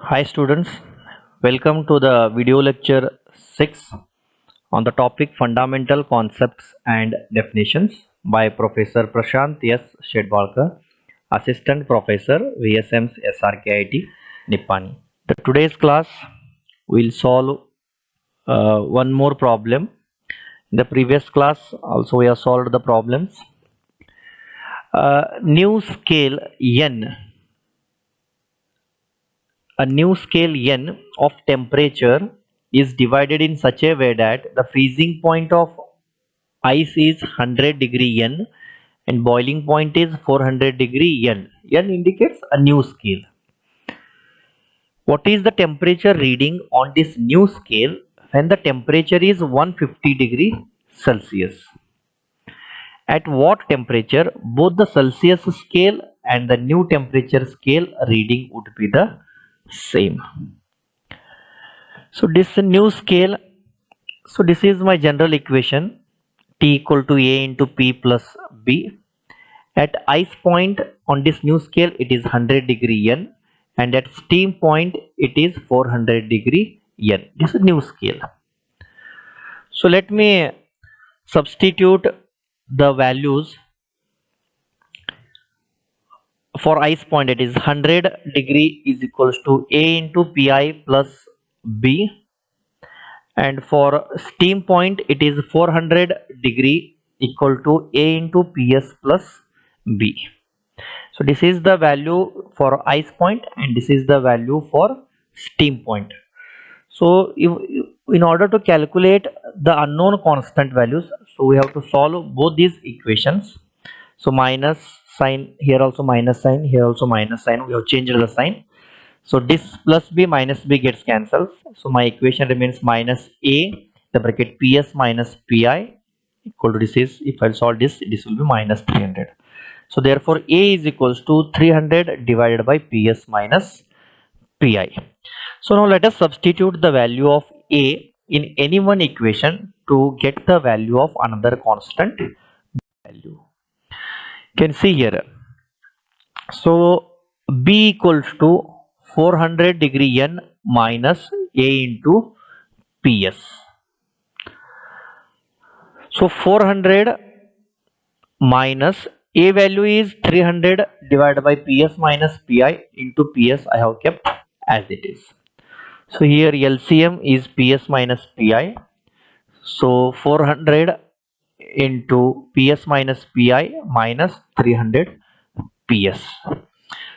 Hi students, welcome to the video lecture 6 on the topic Fundamental Concepts and Definitions by Professor Prashant S. Shedvalkar, Assistant Professor VSM's SRKIT Nippani. The today's class will solve one more problem. In the previous class also we have solved the problems. New scale n, a new scale n of temperature is divided in such a way that the freezing point of ice is 100 degree N and boiling point is 400 degree N. N indicates a new scale. What is the temperature reading on this new scale when the temperature is 150 degree Celsius? At what temperature both the Celsius scale and the new temperature scale reading would be the same? So this new scale, so this is my general equation, T equal to A into P plus B. At ice point on this new scale it is 100 degree N, and at steam point it is 400 degree N. This is new scale. So let me substitute the values. For ice point it is 100 degree is equals to A into Pi plus B, and for steam point it is 400 degree equal to A into Ps plus B. So this is the value for ice point and this is the value for steam point. So in order to calculate the unknown constant values, so we have to solve both these equations. So minus sign here, also minus sign here, also minus sign, we have changed the sign. So this plus b minus b gets cancelled. So my equation remains minus a the bracket ps minus pi equal to, this is, if I solve this will be minus 300. So therefore a is equals to 300 divided by ps minus pi. So now let us substitute the value of a in any one equation to get the value of another constant value. You can see here. So b equals to 400 degree N minus a into ps. So 400 minus a value is 300 divided by ps minus pi into ps I have kept as it is. So here LCM is ps minus pi. So 400 into ps minus pi minus 300 ps.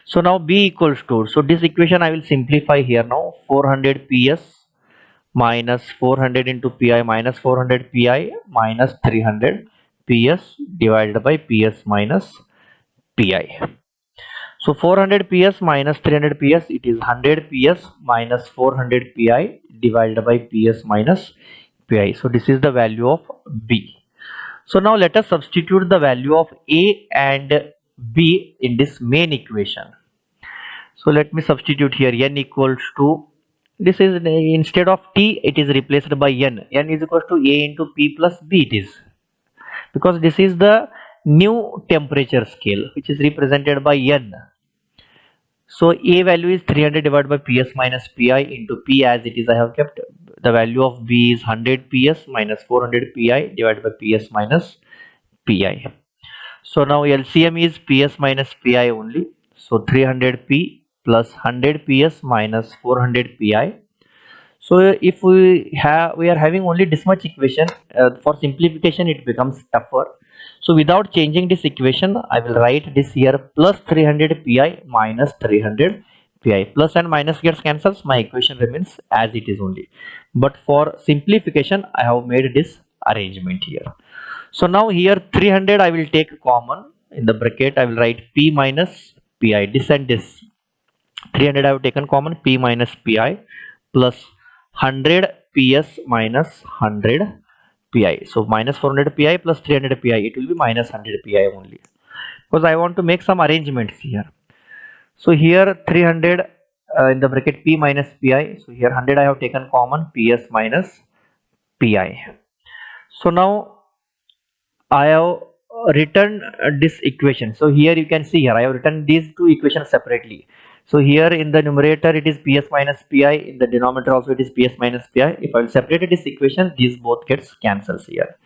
So now b equals to, so this equation I will simplify here now. 400 ps minus 400 into pi minus 400 pi minus 300 ps divided by ps minus pi. So 400 ps minus 300 ps, it is 100 ps minus 400 pi divided by ps minus pi. So this is the value of b. So now let us substitute the value of a and b in this main equation. So let me substitute here n equals to, this is, instead of t it is replaced by n. N is equals to a into p plus b, it is, because this is the new temperature scale which is represented by n. So a value is 300 divided by ps minus pi into p as it is I have kept. The value of b is 100 ps minus 400 pi divided by ps minus pi. So now LCM is ps minus pi only. So 300 p plus 100 ps minus 400 pi. So if we are having only this much equation, for simplification it becomes tougher. So without changing this equation I will write this here plus 300 pi minus 300 pi. Plus and minus gets cancels, my equation remains as it is only. But for simplification I have made this arrangement here. So now here 300 I will take common, in the bracket I will write p minus pi. This and this 300 I have taken common, p minus pi plus 100 ps minus 100 pi. So minus 400 pi plus 300 pi, it will be minus 100 pi only, because I want to make some arrangements here. So here 300 in the bracket p minus pi. So here 100 I have taken common, ps minus pi. So now I have written this equation. So here you can see here I have written these two equations separately. So here in the numerator it is Ps minus Pi, in the denominator also it is Ps minus Pi. If I will separate this equation, these both gets cancels here.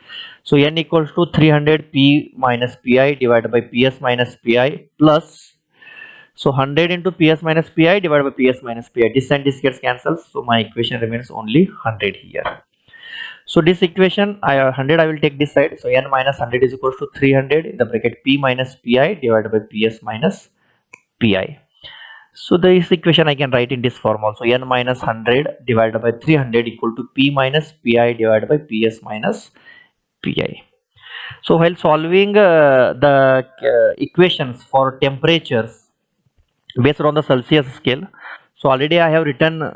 So n equals to 300 P minus Pi divided by Ps minus Pi plus, so 100 into Ps minus Pi divided by Ps minus Pi. This and this gets cancelled, so my equation remains only 100 here. So this equation, 100 I will take this side. So n minus 100 is equals to 300 in the bracket P minus Pi divided by Ps minus Pi. So this equation I can write in this form also. N minus 100 divided by 300 equal to P minus Pi divided by Ps minus Pi. So while solving the equations for temperatures based on the Celsius scale, so already I have written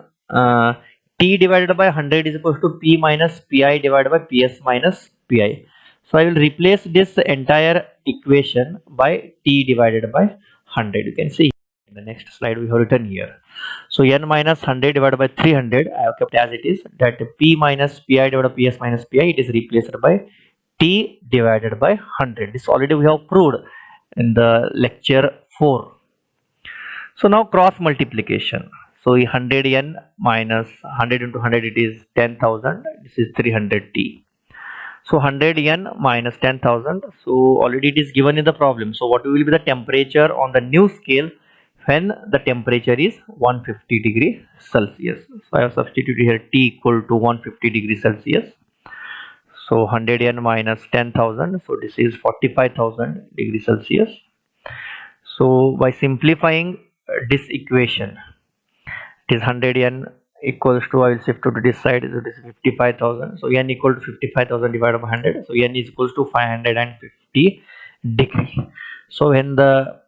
T divided by 100 is equal to P minus Pi divided by Ps minus Pi. So I will replace this entire equation by T divided by 100. You can see in the next slide we have written here. So n minus 100 divided by 300 I have kept as it is, that P minus Pi divided by Ps minus Pi, it is replaced by T divided by 100. This already we have proved in the lecture 4. So now cross multiplication. So 100n minus 100 into 100, it is 10,000. This is 300t. So 100n minus 10,000. So already it is given in the problem. So what will be the temperature on the new scale when the temperature is 150 degree Celsius? So I have substituted here T equal to 150 degree Celsius. So 100n minus 10,000. So this is 45,000 degree Celsius. So by simplifying this equation, it is 100n equals to, I will shift to this side, so this is 55,000. So n equal to 55,000 divided by 100. So n is equals to 550 degree. So when the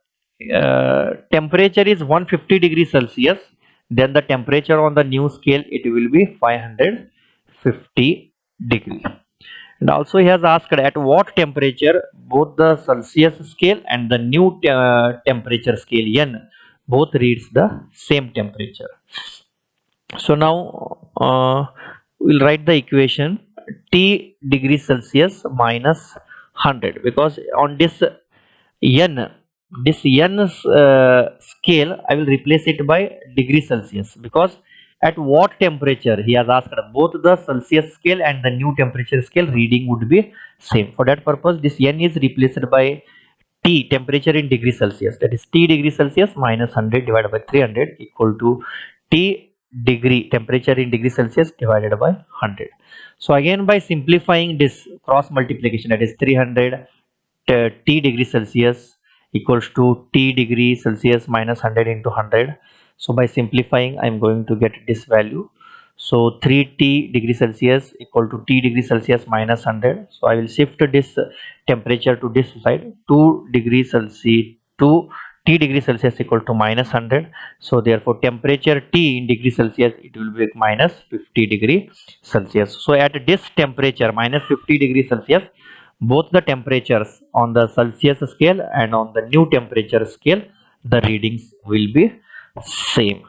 temperature is 150 degrees Celsius, then the temperature on the new scale, it will be 550 degree. And also he has asked at what temperature both the Celsius scale and the new temperature scale n both reads the same temperature. So now we'll write the equation T degrees Celsius minus 100, because on this n scale I will replace it by degree Celsius, because at what temperature he has asked, both the Celsius scale and the new temperature scale reading would be same. For that purpose this n is replaced by T, temperature in degree Celsius, that is T degree Celsius minus 100 divided by 300 equal to T degree temperature in degree Celsius divided by 100. So again by simplifying this cross multiplication, that is 300 T degree Celsius equals to T degree Celsius minus 100 into 100. So by simplifying I am going to get this value. So 3T degree Celsius equal to T degree Celsius minus 100. So I will shift this temperature to this side. 2 degrees Celsius, 2 T degree Celsius equal to minus 100. So therefore temperature T in degree Celsius, it will be minus 50 degree Celsius. So at this temperature minus 50 degree Celsius, both the temperatures on the Celsius scale and on the new temperature scale, the readings will be same.